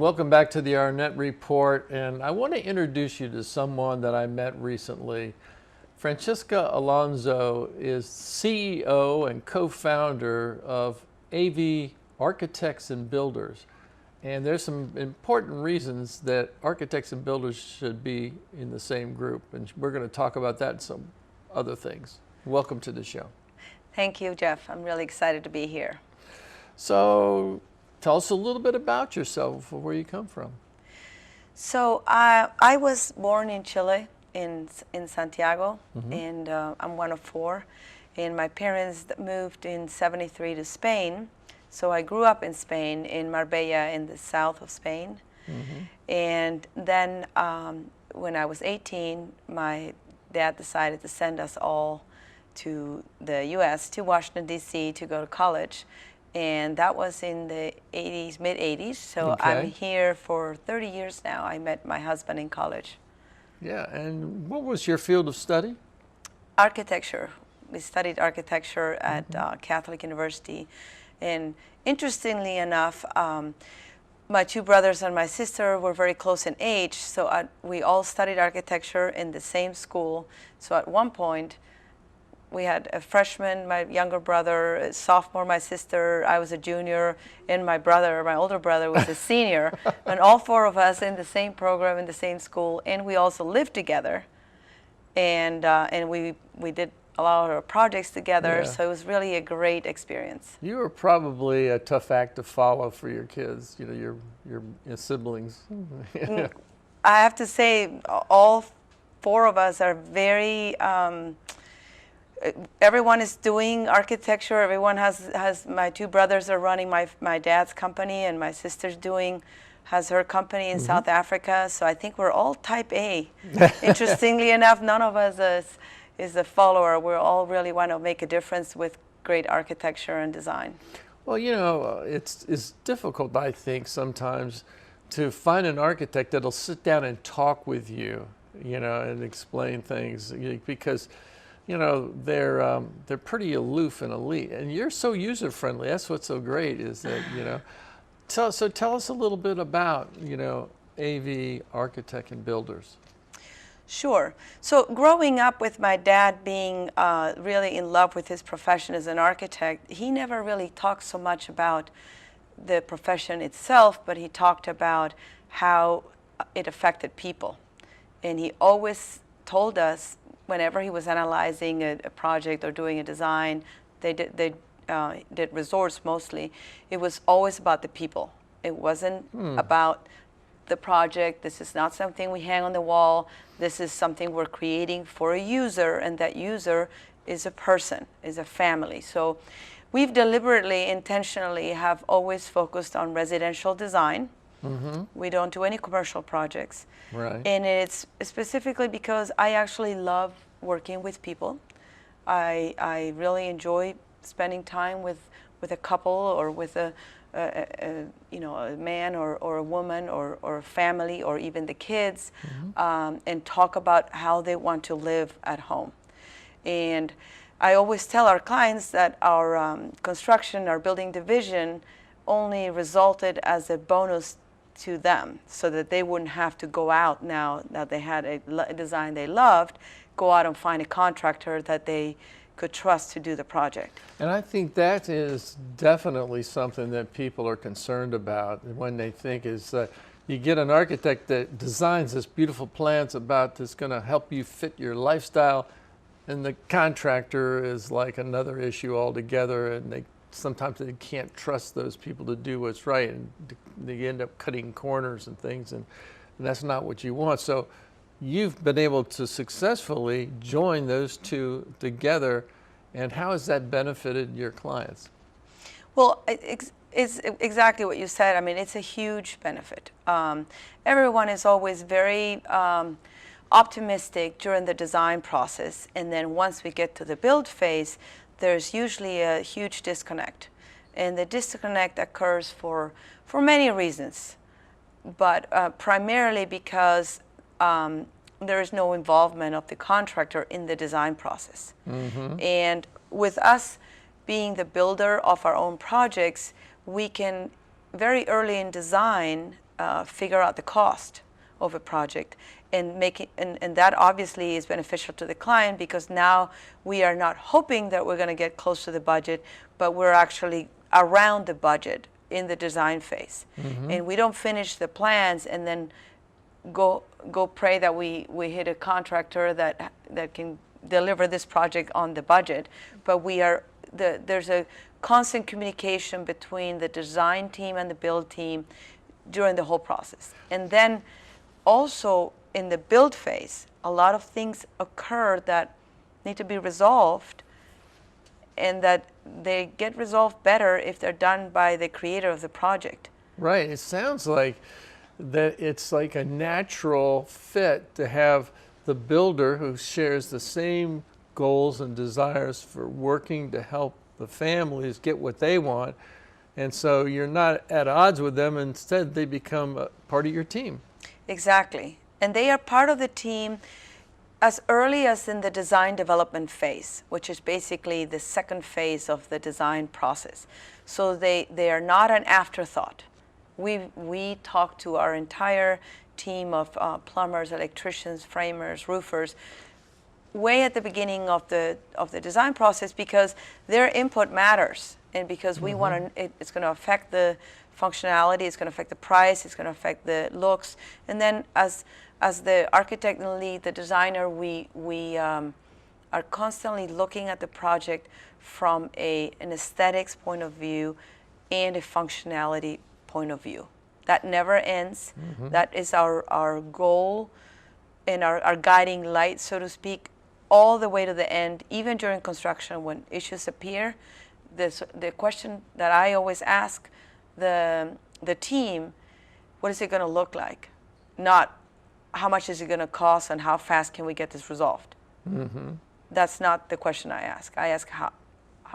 welcome back to the Arnette Report. And I want to introduce you to someone that I met recently. Francisca Alonso is CEO and co-founder of AV Architects and Builders. And there's some important reasons that architects and builders should be in the same group. And we're going to talk about that and some other things. Welcome to the show. Thank you, Jeff. I'm really excited to be here. So tell us a little bit about yourself, where you come from. So I was born in Chile, in Santiago, and I'm one of four. And my parents moved in '73 to Spain. So I grew up in Spain, in Marbella, in the south of Spain. And then when I was 18, my dad decided to send us all to the U.S., to Washington, D.C., to go to college. And that was in the 80s, mid-80s. So I'm here for 30 years now. I met my husband in college. Yeah, and what was your field of study? Architecture. We studied architecture at Catholic University. And interestingly enough, my two brothers and my sister were very close in age, so we all studied architecture in the same school. So at one point, we had a freshman, my younger brother, a sophomore, my sister, I was a junior, and my older brother, was a senior. And all four of us in the same program, in the same school, and we also lived together. And we did a lot of our projects together, so it was really a great experience. You were probably a tough act to follow for your kids, you know, your siblings. I have to say, all four of us are very, everyone is doing architecture. Everyone has my two brothers are running my dad's company, and my sister's has her company in South Africa. So I think we're all type A. Interestingly enough, none of us is a follower. We all really want to make a difference with great architecture and design. Well, you know, it's difficult, I think, sometimes to find an architect that'll sit down and talk with you, you know, and explain things, because, you know, they're pretty aloof and elite, and you're so user-friendly. That's what's so great, is that, you know. So tell us a little bit about, you know, AV Architect and Builders. Sure. So growing up with my dad being really in love with his profession as an architect, he never really talked so much about the profession itself, but he talked about how it affected people. And he always told us, whenever he was analyzing a project or doing a design, they did resorts mostly, it was always about the people. It wasn't about the project. This is not something we hang on the wall. This is something we're creating for a user, and that user is a person, is a family. So we've deliberately, intentionally have always focused on residential design. We don't do any commercial projects. Right. And it's specifically because I actually love working with people. I really enjoy spending time with a couple, or with a man or a woman or a family, or even the kids, and talk about how they want to live at home. And I always tell our clients that our construction, our building division, only resulted as a bonus to them, so that they wouldn't have to go out, now that they had a design they loved, go out and find a contractor that they could trust to do the project. And I think that is definitely something that people are concerned about when they think, is that you get an architect that designs this beautiful plans that's going to help you fit your lifestyle, and the contractor is like another issue altogether, and sometimes they can't trust those people to do what's right, and they end up cutting corners and things, and that's not what you want. So you've been able to successfully join those two together, and how has that benefited your clients? Well, it's exactly what you said. I mean, it's a huge benefit. Everyone is always very optimistic during the design process, and then once we get to the build phase, there's usually a huge disconnect. And the disconnect occurs for many reasons, but primarily because there is no involvement of the contractor in the design process. And with us being the builder of our own projects, we can very early in design figure out the cost of a project and make it, and that obviously is beneficial to the client, because now we are not hoping that we're going to get close to the budget, but we're actually around the budget in the design phase. And we don't finish the plans and then go pray that we hit a contractor that can deliver this project on the budget, but there's a constant communication between the design team and the build team during the whole process. And then also in the build phase, a lot of things occur that need to be resolved, and that they get resolved better if they're done by the creator of the project. Right. It sounds like that it's like a natural fit to have the builder who shares the same goals and desires for working to help the families get what they want. And so you're not at odds with them. Instead, they become a part of your team. Exactly. And they are part of the team as early as in the design development phase, which is basically the second phase of the design process. So they are not an afterthought. We talk to our entire team of plumbers, electricians, framers, roofers, way at the beginning of the design process, because their input matters, and because we want to, it's going to affect the functionality, it's going to affect the price, it's going to affect the looks. And then as the architect and lead, the designer, we are constantly looking at the project from an aesthetics point of view and a functionality point of view. That never ends. That is our goal and our guiding light, so to speak, all the way to the end. Even during construction, when issues appear, the question that I always ask the team, what is it going to look like? Not how much is it going to cost and how fast can we get this resolved. That's not the question I ask. I ask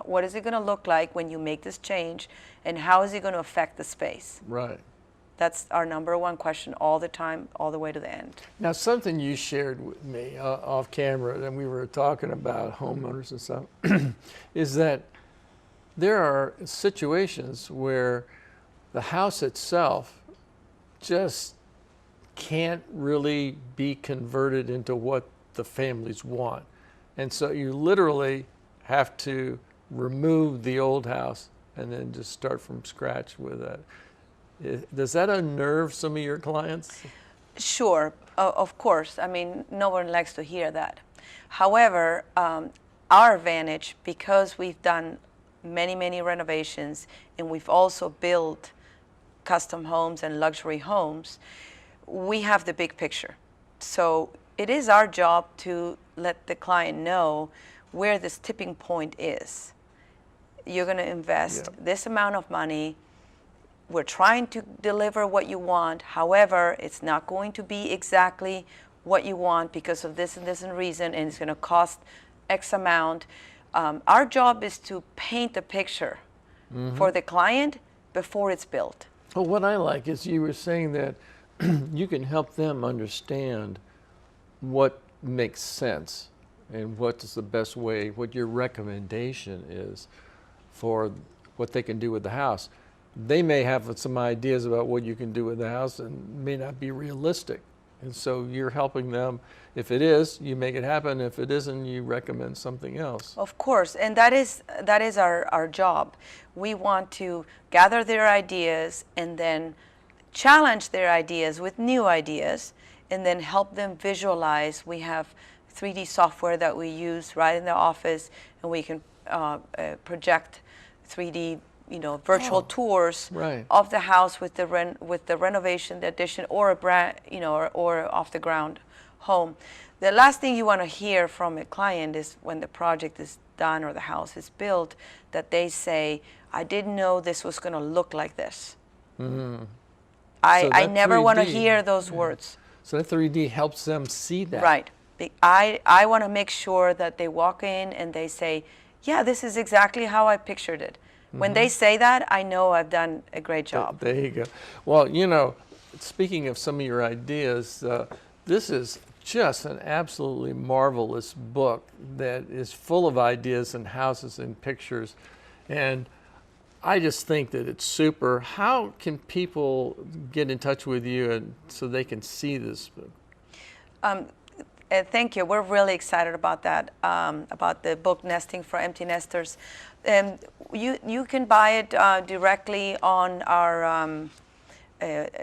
what is it going to look like when you make this change, and how is it going to affect the space? Right. That's our number one question all the time, all the way to the end. Now, something you shared with me off camera, and we were talking about homeowners and stuff, is that there are situations where the house itself just can't really be converted into what the families want. And so you literally have to remove the old house and then just start from scratch with that. Does that unnerve some of your clients? Sure, of course. I mean, no one likes to hear that. However, our advantage, because we've done many renovations, and we've also built custom homes and luxury homes, we have the big picture. So it is our job to let the client know where this tipping point is. You're going to invest this amount of money. We're trying to deliver what you want. However, it's not going to be exactly what you want because of this and this and reason, and it's going to cost X amount. Our job is to paint the picture for the client before it's built. Well, what I like is you were saying that you can help them understand what makes sense and what's the best way, what your recommendation is for what they can do with the house. They may have some ideas about what you can do with the house and may not be realistic. And so you're helping them. If it is, you make it happen. If it isn't, you recommend something else. Of course, and that is our job. We want to gather their ideas and then challenge their ideas with new ideas, and then help them visualize. We have 3D software that we use right in the office, and we can project 3D, virtual tours of the house with the renovation, the addition, or a brand, or off the ground home. The last thing you want to hear from a client is when the project is done or the house is built, that they say, "I didn't know this was going to look like this." I never want to hear those words. So that 3D helps them see that. Right. I want to make sure that they walk in and they say, "Yeah, this is exactly how I pictured it." When they say that, I know I've done a great job. There you go. Well, speaking of some of your ideas, this is just an absolutely marvelous book that is full of ideas and houses and pictures. And I just think that it's super. How can people get in touch with you and so they can see this book? Thank you. We're really excited about that, about the book Nesting for Empty Nesters. You can buy it directly on our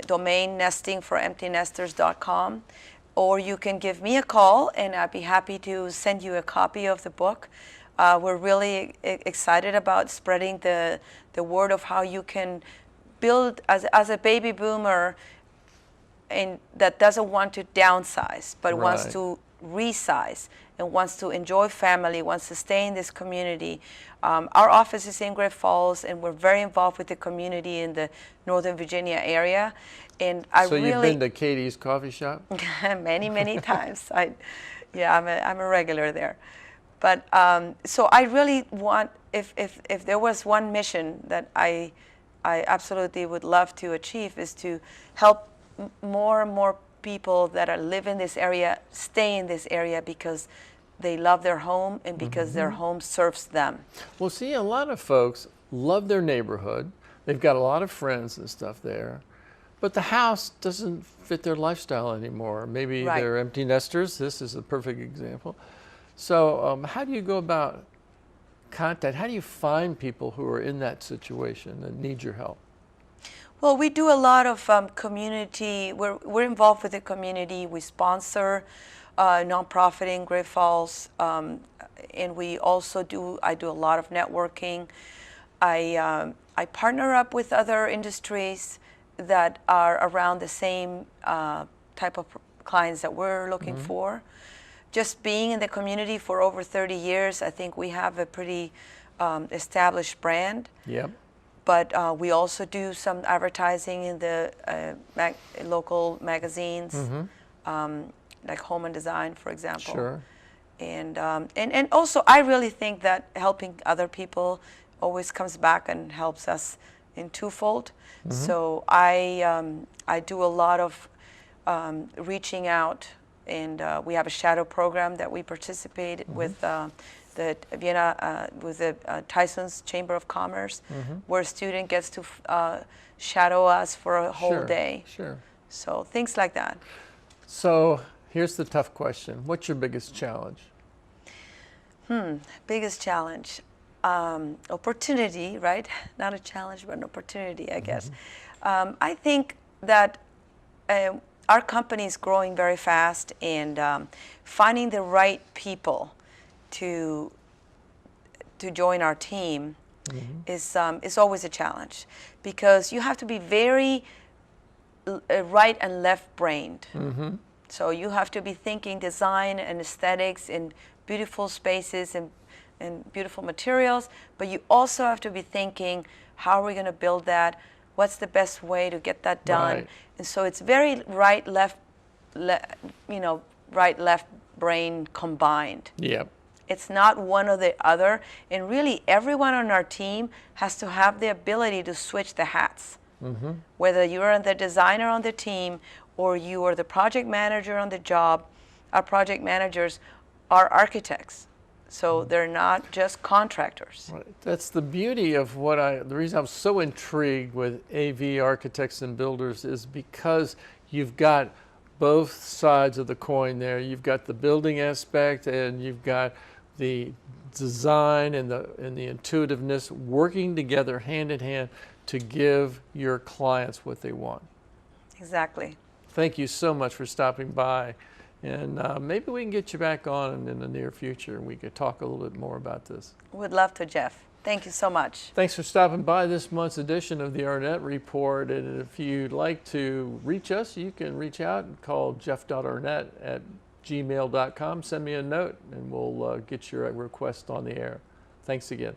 domain, nestingforemptynesters.com, or you can give me a call and I'd be happy to send you a copy of the book. We're really excited about spreading the word of how you can build as a baby boomer and that doesn't want to downsize, but wants to resize and wants to enjoy family, wants to stay in this community. Our office is in Great Falls, and we're very involved with the community in the Northern Virginia area. And So you've been to Katie's coffee shop? many times. I'm a regular there. But so I really want, if there was one mission that I absolutely would love to achieve, is to help more and more people that live in this area stay in this area because they love their home and because their home serves them. Well, see, a lot of folks love their neighborhood. They've got a lot of friends and stuff there, but the house doesn't fit their lifestyle anymore. Maybe they're empty nesters. This is a perfect example. So how do you go about contact? How do you find people who are in that situation and need your help? Well, we do a lot of community. We're involved with the community. We sponsor nonprofit in Great Falls, and we also I do a lot of networking. I partner up with other industries that are around the same type of clients that we're looking for. Just being in the community for over 30 years, I think we have a pretty established brand. Yep. But we also do some advertising in the local magazines, like Home and Design, for example. Sure. And also, I really think that helping other people always comes back and helps us in twofold. So I do a lot of reaching out, and we have a shadow program that we participate with the Vienna, with the Tyson's Chamber of Commerce, where a student gets to shadow us for a whole day. Sure. So things like that. So here's the tough question. What's your biggest challenge? Biggest challenge. Opportunity, right? Not a challenge, but an opportunity, I guess. I think that our company is growing very fast, and finding the right people to join our team is always a challenge, because you have to be very right and left brained. So you have to be thinking design and aesthetics and beautiful spaces and beautiful materials, but you also have to be thinking, how are we going to build that? What's the best way to get that done? And so it's very right left brain combined. Yep. It's not one or the other, and really everyone on our team has to have the ability to switch the hats. Whether you're the designer on the team or you are the project manager on the job, our project managers are architects. So they're not just contractors. Right. That's the beauty of the reason I'm so intrigued with AV Architects and Builders is because you've got both sides of the coin there. You've got the building aspect, and you've got the design and the intuitiveness working together hand in hand to give your clients what they want. Exactly. Thank you so much for stopping by. And maybe we can get you back on in the near future and we could talk a little bit more about this. Would love to, Jeff. Thank you so much. Thanks for stopping by this month's edition of the Arnette Report. And if you'd like to reach us, you can reach out and call jeff.arnette@gmail.com. Send me a note and we'll get your request on the air. Thanks again.